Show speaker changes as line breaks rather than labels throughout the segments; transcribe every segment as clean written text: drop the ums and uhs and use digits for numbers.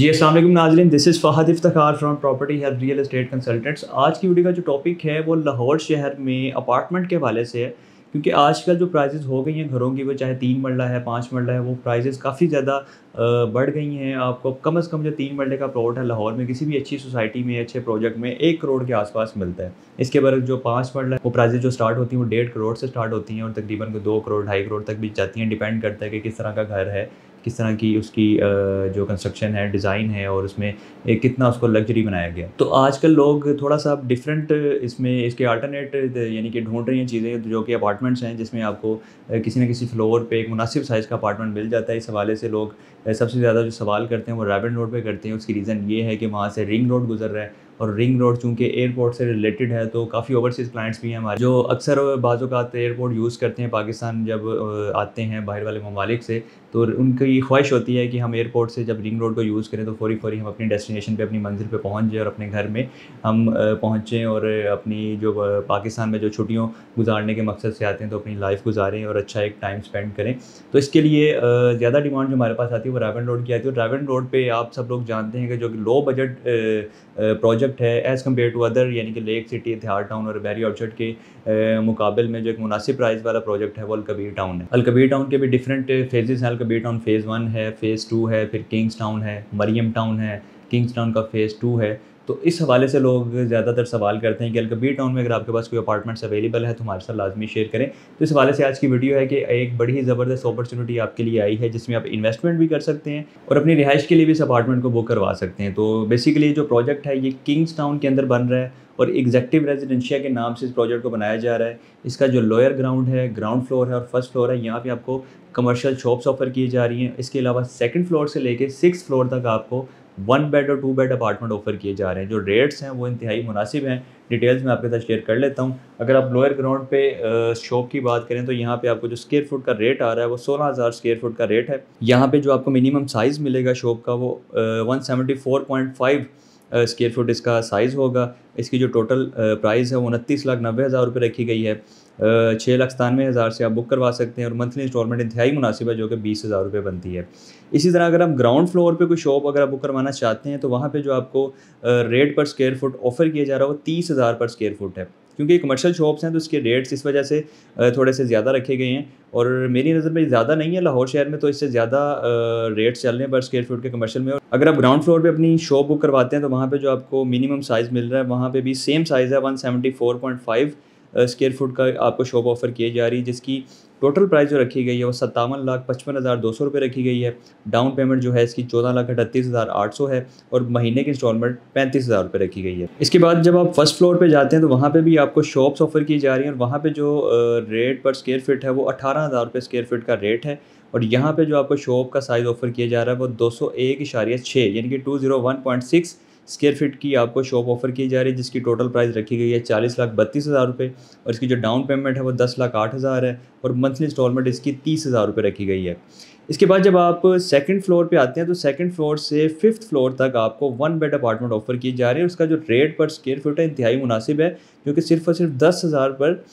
जी अस्सलाम वालेकुम नाज़रीन, this is Fahd Iftikhar from property help real estate consultants. आज की वीडियो का जो टॉपिक है वो लाहौर शहर में अपार्टमेंट के हवाले से है, क्योंकि आजकल जो प्राइसेस हो गई हैं घरों की, वो चाहे 3 मरला है 5 मरला है, वो प्राइसेस काफ़ी ज़्यादा बढ़ गई हैं। आपको कम से कम जो 3 मरले का प्लॉट है लाहौर में किसी भी अच्छी सोसाइटी में, अच्छे प्रोजेक्ट में 1 करोड़ के आसपास मिलता है। इसके बाद जो 5 मरला है वो प्राइसेस जो स्टार्ट होती हैं वो 1.5 करोड़ से स्टार्ट होती हैं और तकरीबन 2 करोड़ 2.5 करोड़ तक भी जाती हैं। डिपेंड करता है कि किस तरह का घर है, किस तरह की उसकी जो कंस्ट्रक्शन है, डिज़ाइन है और उसमें कितना उसको लग्जरी बनाया गया। तो आजकल लोग थोड़ा सा डिफरेंट इसमें इसके अल्टरनेट यानी कि ढूंढ रही हैं चीज़ें, जो कि अपार्टमेंट्स हैं जिसमें आपको किसी न किसी फ्लोर पे एक मुनासिब साइज़ का अपार्टमेंट मिल जाता है। इस हवाले से लोग सबसे ज़्यादा जो सवाल करते हैं वो रेवन रोड पे करते हैं। उसकी रीज़न ये है कि वहाँ से रिंग रोड गुजर रहा है और रिंग रोड चूँकि एयरपोर्ट से रिलेटेड है, तो काफ़ी ओवरसीज़ क्लाइंट्स भी हैं हमारे जो अक्सर बाज़-औक़ात एयरपोर्ट यूज़ करते हैं पाकिस्तान जब आते हैं बाहर वाले ममालिक से, तो उनकी ख्वाहिश होती है कि हम एयरपोर्ट से जब रिंग रोड को यूज़ करें तो फ़ौरी हम अपनी डेस्टिनेशन पे, अपनी मंज़िल पे पहुँच जाएँ और अपने घर में हम पहुँचें और अपनी जो पाकिस्तान में जो छुट्टियों गुजारने के मकसद से आते हैं तो अपनी लाइफ गुजारें और अच्छा एक टाइम स्पेंड करें। तो इसके लिए ज़्यादा डिमांड जो हमारे पास आती है वो रेवन रोड की आती है। और रेवन रोड पे आप सब लोग जानते हैं कि जो लो बजट प्रोजेक्ट है एज़ कम्पेयर टू अदर, यानी कि लेक सिटी, इतिहाद टाउन और बैरी ऑर्चर्ड के मुकाबले में जो एक मुनासिब प्राइस वाला प्रोजेक्ट है वो अलकबीर टाउन है। अलकबीर टाउन के भी डिफरेंट फेजेस हैं। अलकबीर टाउन फ़ेज़ 1 है, फ़ेज़ 2 है, फिर किंग्स टाउन है, मरियम टाउन है, किंग्स टाउन का फ़ेज़ 2 है। तो इस हवाले से लोग ज़्यादातर सवाल करते हैं कि अलकबीर टाउन में अगर आपके पास कोई अपार्टमेंट्स अवेलेबल है तो हमारे साथ लाजमी शेयर करें। तो इस हवाले से आज की वीडियो है कि एक बड़ी ही ज़बरदस्त अपॉर्चुनिटी आपके लिए आई है जिसमें आप इन्वेस्टमेंट भी कर सकते हैं और अपनी रिहाइश के लिए भी इस अपार्टमेंट को बुक करवा सकते हैं। तो बेसिकली जो प्रोजेक्ट है ये किंग्स टाउन के अंदर बन रहा है और एग्जेक्टिव रेजिडेंशिया के नाम से इस प्रोजेक्ट को बनाया जा रहा है। इसका जो लोअर ग्राउंड है, ग्राउंड फ्लोर है और फर्स्ट फ्लोर है, यहाँ पे आपको कमर्शियल शॉप्स ऑफर की जा रही हैं। इसके अलावा सेकंड फ्लोर से लेके 6th फ्लोर तक आपको 1 बेड और 2 बेड अपार्टमेंट ऑफर किए जा रहे हैं। जो रेट्स हैं वो इंतहाई मुनासिब हैं। डिटेल्स मैं आपके साथ शेयर कर लेता हूँ। अगर आप लोअर ग्राउंड पे शॉप की बात करें तो यहाँ पे आपको जो स्क्वायर फुट का रेट आ रहा है वो 16,000 स्क्वायर फुट का रेट है। यहाँ पे जो आपको मिनिमम साइज़ मिलेगा शॉप का वो 174.5 स्क्वायर फुट इसका साइज़ होगा। इसकी जो टोटल प्राइस है वो 29,90,000 रुपये रखी गई है। 6,97,000 से आप बुक करवा सकते हैं और मंथली इंस्टॉलमेंट इंतहाई मुनासिब है जो कि 20,000 रुपये बनती है। इसी तरह अगर आप ग्राउंड फ्लोर पे कोई शॉप अगर आप बुक करवाना चाहते हैं तो वहाँ पे जो आपको रेट पर स्क्वायर फुट ऑफर किया जा रहा है वो 30,000 पर स्क्वायर फुट है। क्योंकि कमर्शियल शॉप्स हैं तो इसके रेट्स इस वजह से थोड़े से ज़्यादा रखे गए हैं और मेरी नज़र में ज़्यादा नहीं है। लाहौर शहर में तो इससे ज़्यादा रेट्स चल रहे हैं पर स्क्वायर फुट के कमर्शियल में। और अगर आप ग्राउंड फ्लोर पे अपनी शॉप बुक करवाते हैं तो वहाँ पे जो आपको मिनिमम साइज़ मिल रहा है वहाँ पे भी सेम साइज़ है 174.5 स्क्वायर फुट का आपको शॉप ऑफर की जा रही है, जिसकी टोटल प्राइस जो रखी गई है वो 57,55,200 रुपये रखी गई है। डाउन पेमेंट जो है इसकी 14,38,800 है और महीने की इंस्टॉलमेंट 35,000 रुपये रखी गई है। इसके बाद जब आप फर्स्ट फ्लोर पे जाते हैं तो वहाँ पे भी आपको शॉप्स ऑफर की जा रही हैं और वहाँ पे जो रेट पर स्क्वायर फीट है वो 18,000 रुपये स्क्वायर फीट का रेट है। और यहाँ पे जो आपको शॉप का साइज़ ऑफर किया जा रहा है वो 201.6 यानी कि 201.6 स्क्वायर फीट की आपको शॉप ऑफर की जा रही है, जिसकी टोटल प्राइस रखी गई है 40,32,000 रुपये और इसकी जो डाउन पेमेंट है वो 10,08,000 है और मंथली इंस्टॉलमेंट इसकी 30,000 रुपये रखी गई है। इसके बाद जब आप सेकंड फ्लोर पे आते हैं तो सेकंड फ्लोर से 5th फ्लोर तक आपको 1 बेड अपार्टमेंट ऑफर की जा रही है। उसका जो रेट पर स्क्वायर फीट है इंतहाई मुनासिब है, जो कि सिर्फ और सिर्फ 10,000 पर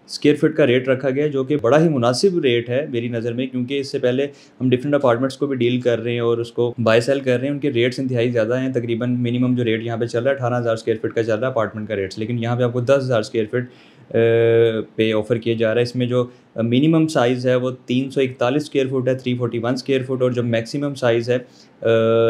स्क्वायर फीट का रेट रखा गया है, जो कि बड़ा ही मुनासिब रेट है मेरी नज़र में। क्योंकि इससे पहले हम डिफरेंट अपार्टमेंट्स को भी डील कर रहे हैं और उसको बाय सेल कर रहे हैं, उनके रेट्स इंतहाई ज़्यादा हैं। तकरीबन मिनिमम जो रेट यहाँ पे चल रहा है 18,000 स्क्वायर फीट का चल रहा है अपार्टमेंट का रेट्स, लेकिन यहाँ पे आपको 10,000 स्क्वायर फीट पे ऑफ़र किया जा रहा है। इसमें जो मिनिमम साइज़ है वो 341 स्क्वायर फुट है, 341 स्क्वायर फुट और जो मैक्सिमम साइज़ है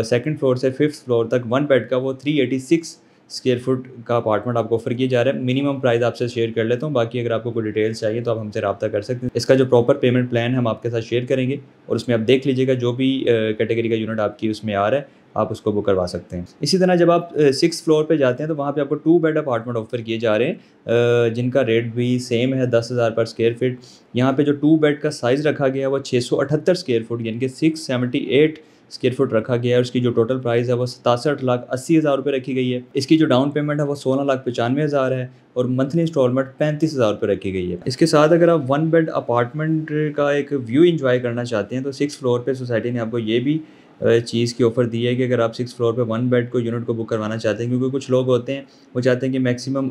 सेकंड फ्लोर से 5th फ्लोर तक 1 बेड का वो 386 स्क्वायर फुट का अपार्टमेंट आपको ऑफर किया जा रहा है। मिनिमम प्राइस आपसे शेयर कर लेता हूँ, बाकी अगर आपको कोई डिटेल्स चाहिए तो आप हमसे रब्ता कर सकते हैं। इसका जो प्रॉपर पेमेंट प्लान हम आपके साथ शेयर करेंगे और उसमें आप देख लीजिएगा जो भी कैटेगरी का यूनिट आपकी उसमें आ रहा है आप उसको बुक करवा सकते हैं। इसी तरह जब आप 6th फ्लोर पे जाते हैं तो वहाँ पे आपको 2 बेड अपार्टमेंट ऑफर किए जा रहे हैं, जिनका रेट भी सेम है 10,000 पर स्क्वायर फीट। यहाँ पे जो 2 बेड का साइज़ रखा गया है वो 678 स्क्वायर फुट यानी कि 678 स्क्वायर फुट रखा गया है। उसकी जो टोटल प्राइस है वो 67,80,000 रुपये रखी गई है। इसकी जो डाउन पेमेंट है वो 16,95,000 है और मंथली इंस्टॉलमेंट 35,000 रुपये रखी गई है। इसके साथ अगर आप 1 बेड अपार्टमेंट का एक व्यू इंजॉय करना चाहते हैं तो 6th फ्लोर पे सोसाइटी ने आपको ये भी चीज़ की ऑफ़र दी है कि अगर आप 6 फ्लोर पे 1 बेड को यूनिट को बुक करवाना चाहते हैं, क्योंकि कुछ लोग होते हैं वो चाहते हैं कि मैक्सिमम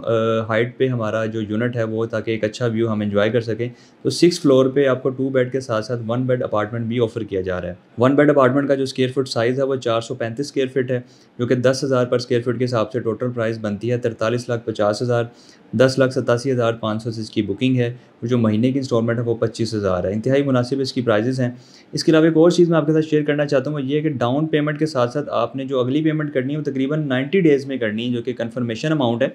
हाइट पे हमारा जो यूनिट है वो, ताकि एक अच्छा व्यू हम एंजॉय कर सकें। तो 6 फ्लोर पे आपको 2 बेड के साथ-साथ 1 बेड अपार्टमेंट भी ऑफ़र किया जा रहा है। 1 बेड अपार्टमेंट का जो स्क्वायर फुट साइज़ है वो 435 स्क्वायर फीट है, जो कि 10,000 पर स्क्वायर फीट के हिसाब से टोटल प्राइस बनती है 43,50,000। 10,87,500 से इसकी बुकिंग है और जो महीने की इंस्टॉलमेंट है वो 25,000 है। इंतहाई मुनासिब इसकी प्राइजेज़ हैं। इसके अलावा एक और चीज़ मैं आपके साथ शेयर करना चाहता हूँ, वो ये है कि डाउन पेमेंट के साथ-साथ आपने जो अगली पेमेंट करनी है वो तकरीबन 90 डेज़ में करनी है, जो कि कन्फर्मेशन अमाउंट है।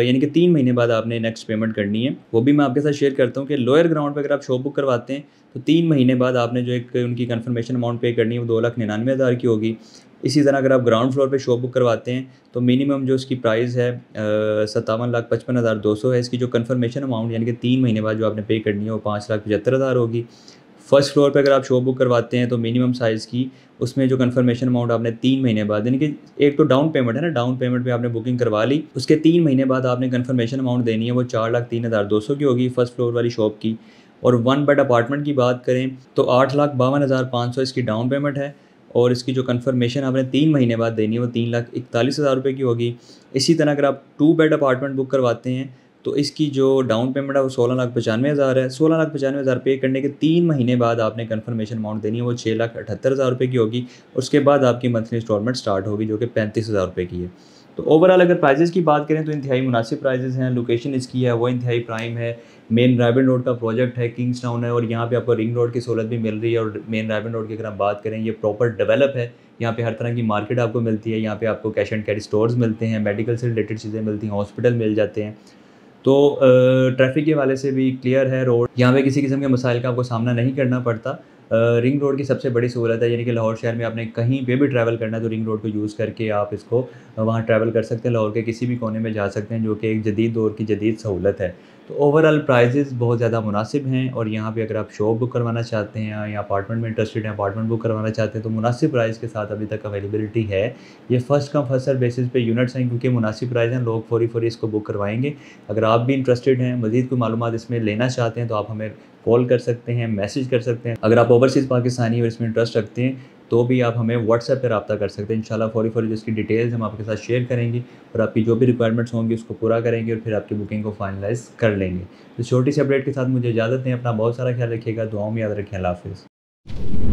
यानी कि 3 महीने बाद आपने नेक्स्ट पेमेंट करनी है। वो भी मैं आपके साथ शेयर करता हूँ कि लोअर ग्राउंड पे अगर आप शॉप बुक करवाते हैं तो 3 महीने बाद आपने जो एक उनकी कन्फर्मेशन अमाउंट पे करनी है वो 2,99,000 की होगी। इसी तरह अगर आप ग्राउंड फ्लोर पे शॉप बुक करवाते हैं तो मिनिमम जो इसकी प्राइस है 57,55,200 है। इसकी जो कन्फर्मेशन अमाउंट यानी कि 3 महीने बाद जो आपने पे करनी है वो 5,75,000 होगी। फर्स्ट फ्लोर पे अगर आप शॉप बुक करवाते हैं तो मिनिमम साइज़ की उसमें जो कन्फर्मेशन अमाउंट आपने 3 महीने बाद, यानी कि एक तो डाउन पेमेंट है ना, डाउन पेमेंट पे आपने बुकिंग करवा ली, उसके 3 महीने बाद आपने कन्फर्मेशन अमाउंट देनी है, वो 4,03,200 की होगी फर्स्ट फ्लोर वाली शॉप की। और 1 बेड अपार्टमेंट की बात करें तो 8,52,500 इसकी डाउन पेमेंट है और इसकी जो कन्फर्मेशन आपने 3 महीने बाद देनी है वो 3,41,000 रुपये की होगी। इसी तरह अगर आप 2 बेड अपार्टमेंट बुक करवाते हैं तो इसकी जो डाउन पेमेंट है वो 16,95,000 है। 16,95,000 पे करने के 3 महीने बाद आपने कन्फर्मेशन अमाउंट देनी है, वो 6,78,000 रुपये की होगी। उसके बाद आपकी मंथली इंस्टॉलमेंट स्टार्ट होगी, जो कि 35,000 रुपये की है। तो ओवरऑल अगर प्राइजेज़ की बात करें तो इंतहाई मुनासिब प्राइजेज़ हैं। लोकेशन इसकी है वो इंतहाई प्राइम है। मेन रायबन रोड का प्रोजेक्ट है, किंग्स टाउन है, और यहाँ पे आपको रिंग रोड की सहूलत भी मिल रही है। और मेन रायबन रोड की अगर हम बात करें, ये प्रॉपर डेवलप है। यहाँ पे हर तरह की मार्केट आपको मिलती है। यहाँ पे आपको कैश एंड कैरी स्टोर्स मिलते हैं, मेडिकल से रिलेटेड चीज़ें मिलती हैं, हॉस्पिटल मिल जाते हैं। तो ट्रैफ़िक के हवाले से भी क्लियर है रोड। यहाँ पे किसी किस्म के मसाइल का आपको सामना नहीं करना पड़ता। रिंग रोड की सबसे बड़ी सहूलत है, यानी कि लाहौर शहर में आपने कहीं पे भी ट्रैवल करना है तो रिंग रोड को यूज़ करके आप इसको वहाँ ट्रैवल कर सकते हैं। लाहौर के किसी भी कोने में जा सकते हैं, जो कि एक जदीद दौर की जदीद सहूलत है। तो ओवरऑल प्राइजेज़ बहुत ज़्यादा मुनासिब हैं और यहाँ पे अगर आप शॉप बुक करवाना चाहते हैं या अपार्टमेंट में इंटरेस्टेड हैं, अपार्टमेंट बुक करवाना चाहते हैं, तो मुनासिब प्राइस के साथ अभी तक अवेलेबिलिटी है। ये first come first serve basis पे यूनिट्स हैं, क्योंकि मुनासिब प्राइस हैं, लोग फ़ौरी इसको बुक करवाएँगे। अगर आप भी इंटरेस्टेड हैं, मज़ीद कोई मालूमात इसमें लेना चाहते हैं, तो आप हमें कॉल कर सकते हैं, मैसेज कर सकते हैं। अगर आप ओवरसीज़ पाकिस्तानी और इसमें इंटरेस्ट रखते हैं तो भी आप हमें व्हाट्सएप पे रब्ता कर सकते हैं। इंशाल्लाह फ़ौरी जो इसकी डिटेल्स हम आपके साथ शेयर करेंगे और आपकी जो भी रिक्वायरमेंट्स होंगी उसको पूरा करेंगे और फिर आपकी बुकिंग को फाइनलाइज़ कर लेंगे। तो छोटी सी अपडेट के साथ मुझे इजाज़त दें। अपना बहुत सारा ख्याल रखिएगा, दुआओं में याद रखें। अल्लाह हाफ़िज़।